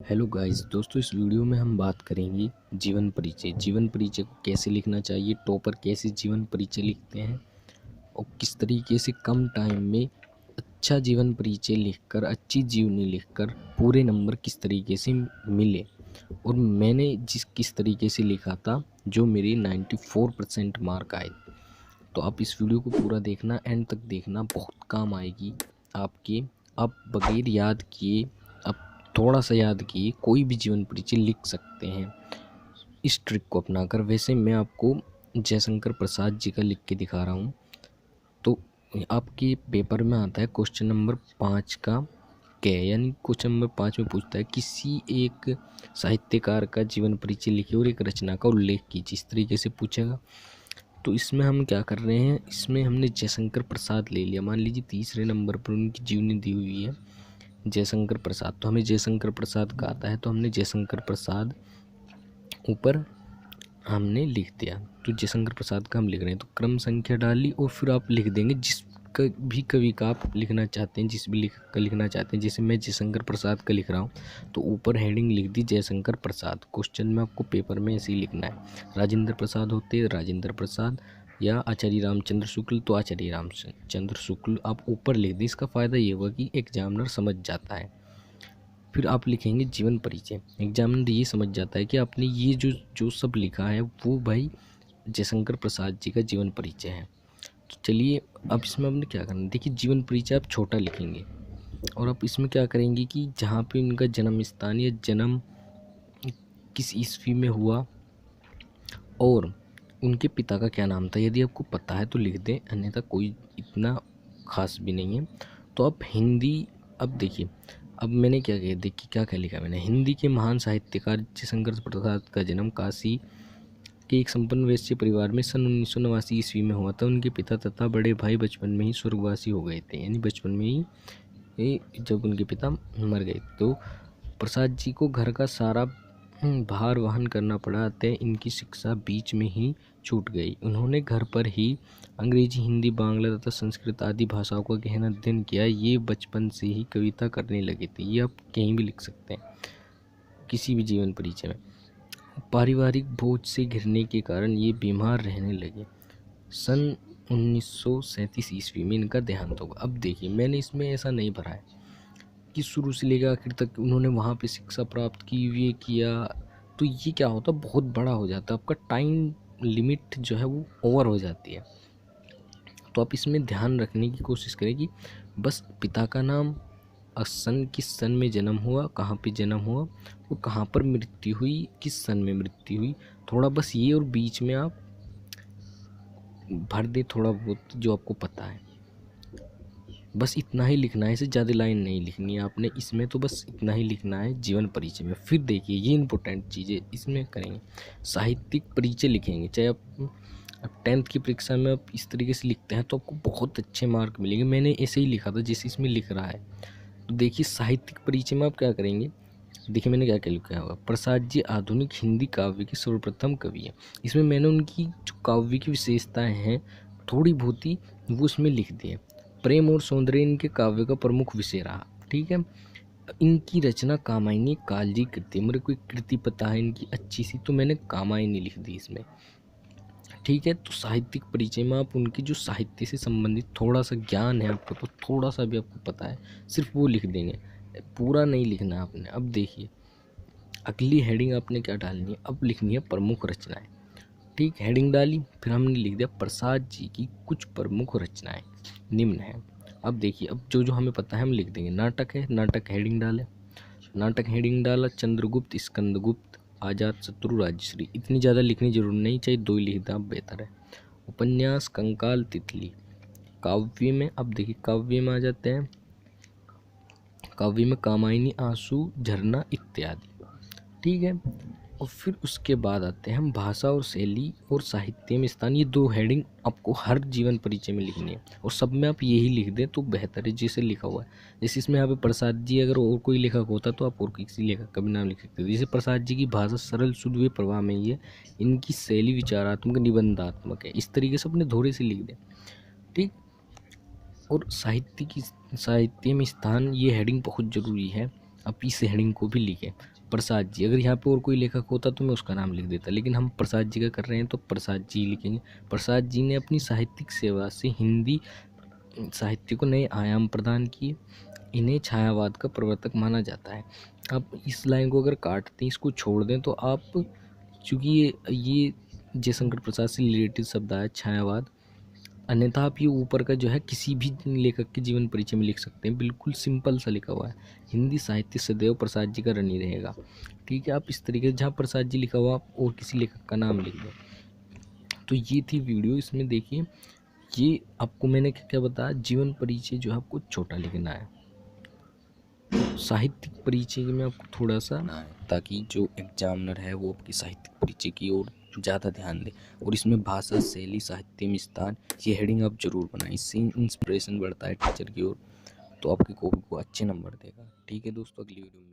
Hello guys दोस्तों, इस video में हम बात करेंगे जीवन परिचय। जीवन परिचय को कैसे लिखना चाहिए, टॉपर कैसे जीवन परिचय लिखते हैं और किस तरीके से कम टाइम में अच्छा जीवन परिचय लिखकर, अच्छी जीवनी लिखकर पूरे नंबर किस तरीके से मिले। और मैंने किस तरीके से लिखा था जो मेरे 94% मार्क आए। तो आप इस वीडियो को पूरा देखना, एंड तक देखना, बहुत काम आएगी आपके। आप बगैर याद किए, आप थोड़ा सा याद किए कोई भी जीवन परिचय लिख सकते हैं इस ट्रिक को अपनाकर। वैसे मैं आपको जयशंकर प्रसाद जी का लिख के दिखा रहा हूँ। तो आपके पेपर में आता है क्वेश्चन नंबर 5 का क्या, यानी क्वेश्चन नंबर 5 में पूछता है किसी एक साहित्यकार का जीवन परिचय लिखिए और एक रचना का उल्लेख कीजिए। इस तरीके से पूछेगा। तो इसमें हम क्या कर रहे हैं, इसमें हमने जयशंकर प्रसाद ले लिया। मान लीजिए तीसरे नंबर पर उनकी जीवनी दी हुई है जयशंकर प्रसाद, तो हमें जयशंकर प्रसाद का आता है, तो हमने जयशंकर प्रसाद ऊपर हमने लिख दिया। तो जयशंकर प्रसाद का हम लिख रहे हैं, तो क्रम संख्या डाली और फिर आप लिख देंगे जिस भी कवि का आप लिखना चाहते हैं, जिस भी का लिखना चाहते हैं। जैसे मैं जयशंकर प्रसाद का लिख रहा हूँ तो ऊपर हेडिंग लिख दी जयशंकर प्रसाद। क्वेश्चन में आपको पेपर में ऐसे ही लिखना है। राजेंद्र प्रसाद होते राजेंद्र प्रसाद, या आचार्य रामचंद्र शुक्ल तो आचार्य रामचंद्र शुक्ल आप ऊपर लिख दें। इसका फ़ायदा ये हुआ कि एग्जामिनर समझ जाता है। फिर आप लिखेंगे जीवन परिचय। एग्जामिनर ये समझ जाता है कि आपने ये जो जो सब लिखा है वो भाई जयशंकर प्रसाद जी का जीवन परिचय है। तो चलिए अब इसमें आपने क्या करना है, देखिए जीवन परिचय आप छोटा लिखेंगे और आप इसमें क्या करेंगे कि जहाँ पे उनका जन्म स्थान या जन्म किस ईस्वी में हुआ और उनके पिता का क्या नाम था, यदि आपको पता है तो लिख दें, अन्यथा कोई इतना खास भी नहीं है। तो आप हिंदी, अब देखिए अब मैंने क्या किया, देखिए क्या क्या लिखा मैंने। हिंदी के महान साहित्यकार जयशंकर प्रसाद का जन्म काशी के एक संपन्न वैश्य परिवार में सन 1989 ईस्वी में हुआ था। उनके पिता तथा बड़े भाई बचपन में ही स्वर्गवासी हो गए थे, यानी बचपन में ही जब उनके पिता मर गए तो प्रसाद जी को घर का सारा भार वहन करना पड़ा, अतः इनकी शिक्षा बीच में ही छूट गई। उन्होंने घर पर ही अंग्रेजी, हिंदी, बांग्ला तथा संस्कृत आदि भाषाओं का गहन अध्ययन किया। ये बचपन से ही कविता करने लगे थे। ये आप कहीं भी लिख सकते हैं किसी भी जीवन परिचय में। पारिवारिक बोझ से घिरने के कारण ये बीमार रहने लगे। सन 1937 ईस्वी में इनका देहांत होगा। अब देखिए मैंने इसमें ऐसा नहीं भरा है कि शुरू से लेकर आखिर तक उन्होंने वहाँ पे शिक्षा प्राप्त की, ये किया। तो ये क्या होता है, बहुत बड़ा हो जाता है, आपका टाइम लिमिट जो है वो ओवर हो जाती है। तो आप इसमें ध्यान रखने की कोशिश करें कि बस पिता का नाम, सन, किस सन में जन्म हुआ, कहाँ पे जन्म हुआ, वो कहाँ पर मृत्यु हुई, किस सन में मृत्यु हुई, थोड़ा बस ये, और बीच में आप भर दे थोड़ा बहुत जो आपको पता है। बस इतना ही लिखना है, इससे ज़्यादा लाइन नहीं लिखनी है आपने इसमें। तो बस इतना ही लिखना है जीवन परिचय में। फिर देखिए ये इंपॉर्टेंट चीज़ें इसमें करेंगे, साहित्यिक परिचय लिखेंगे। चाहे आप 10th की परीक्षा में आप इस तरीके से लिखते हैं तो आपको बहुत अच्छे मार्क मिलेंगे। मैंने ऐसे ही लिखा था जैसे इसमें लिख रहा है। तो देखिए साहित्यिक परिचय में आप क्या करेंगे, देखिए मैंने क्या क्या लिखा होगा। प्रसाद जी आधुनिक हिंदी काव्य के सर्वप्रथम कवि हैं। इसमें मैंने उनकी जो काव्य की विशेषताएं हैं थोड़ी बहुत ही वो उसमें लिख दी है। प्रेम और सौंदर्य इनके काव्य का प्रमुख विषय रहा। ठीक है, इनकी रचना कामायनी कालजी कृति, मेरे कोई कृति पता है इनकी अच्छी सी, तो मैंने कामायनी लिख दी इसमें। ठीक है, तो साहित्यिक परिचय में आप उनकी जो साहित्य से संबंधित थोड़ा सा ज्ञान है आपके पास, थोड़ा सा भी आपको पता है, सिर्फ वो लिख देंगे, पूरा नहीं लिखना है आपने। अब देखिए अगली हेडिंग आपने क्या डालनी है, अब लिखनी है प्रमुख रचनाएं। ठीक, हेडिंग डाली, फिर हमने लिख दिया प्रसाद जी की कुछ प्रमुख रचनाएं निम्न है। अब देखिए अब जो जो हमें पता है हम लिख देंगे। नाटक है, नाटक हेडिंग डाले, नाटक हेडिंग डाला, चंद्रगुप्त, स्कंदगुप्त, आजाद शत्रु, राजश्री। इतनी ज़्यादा लिखनी जरूर नहीं चाहिए, 2 ही लिख दें आप, बेहतर है। उपन्यास कंकाल तितली। काव्य में, अब देखिए काव्य में आ जाते हैं, काव्य में कामायनी, आंसू, झरना इत्यादि। ठीक है, और फिर उसके बाद आते हैं हम भाषा और शैली और साहित्य में स्थान। ये 2 हेडिंग आपको हर जीवन परिचय में लिखनी है और सब में आप यही लिख दें तो बेहतर है जैसे लिखा हुआ है। जैसे इसमें यहाँ पे प्रसाद जी, अगर और कोई लेखक होता तो आप और किसी लेखक का भी नाम लिख सकते थे। जैसे प्रसाद जी की भाषा सरल शुद्ध व प्रवाह में ही है, इनकी शैली विचारात्मक निबंधात्मक है। इस तरीके से अपने धोरे से लिख दें। ठीक, और साहित्य में स्थान, ये हेडिंग बहुत ज़रूरी है। आप इस हेडिंग को भी लिखें, प्रसाद जी। अगर यहाँ पे और कोई लेखक होता तो मैं उसका नाम लिख देता, लेकिन हम प्रसाद जी का कर रहे हैं तो प्रसाद जी लिखेंगे। प्रसाद जी ने अपनी साहित्यिक सेवा से हिंदी साहित्य को नए आयाम प्रदान किए। इन्हें छायावाद का प्रवर्तक माना जाता है। आप इस लाइन को अगर काट दें, इसको छोड़ दें, तो आप, चूँकि ये जयशंकर प्रसाद से रिलेटेड शब्द आया छायावाद, अन्यथा आप ये ऊपर का जो है किसी भी लेखक के जीवन परिचय में लिख सकते हैं, बिल्कुल सिंपल सा लिखा हुआ है। हिंदी साहित्य सदैव प्रसाद जी का ऋणी रहेगा। ठीक है, आप इस तरीके से जहाँ प्रसाद जी लिखा हुआ आप और किसी लेखक का नाम लिख दें। तो ये थी वीडियो। इसमें देखिए, ये आपको मैंने क्या क्या बताया, जीवन परिचय जो है आपको छोटा लिखना है, साहित्यिक परिचय में आपको थोड़ा सा ना है, ताकि जो एग्जामिनर है वो आपकी साहित्यिक परिचय की ओर ज़्यादा ध्यान दे। और इसमें भाषा, शैली, साहित्य में स्थान, ये हेडिंग आप जरूर बनाएं। इससे इंस्पिरेशन बढ़ता है टीचर की ओर, तो आपकी कॉपी को अच्छे नंबर देगा। ठीक है दोस्तों, अगली वीडियो में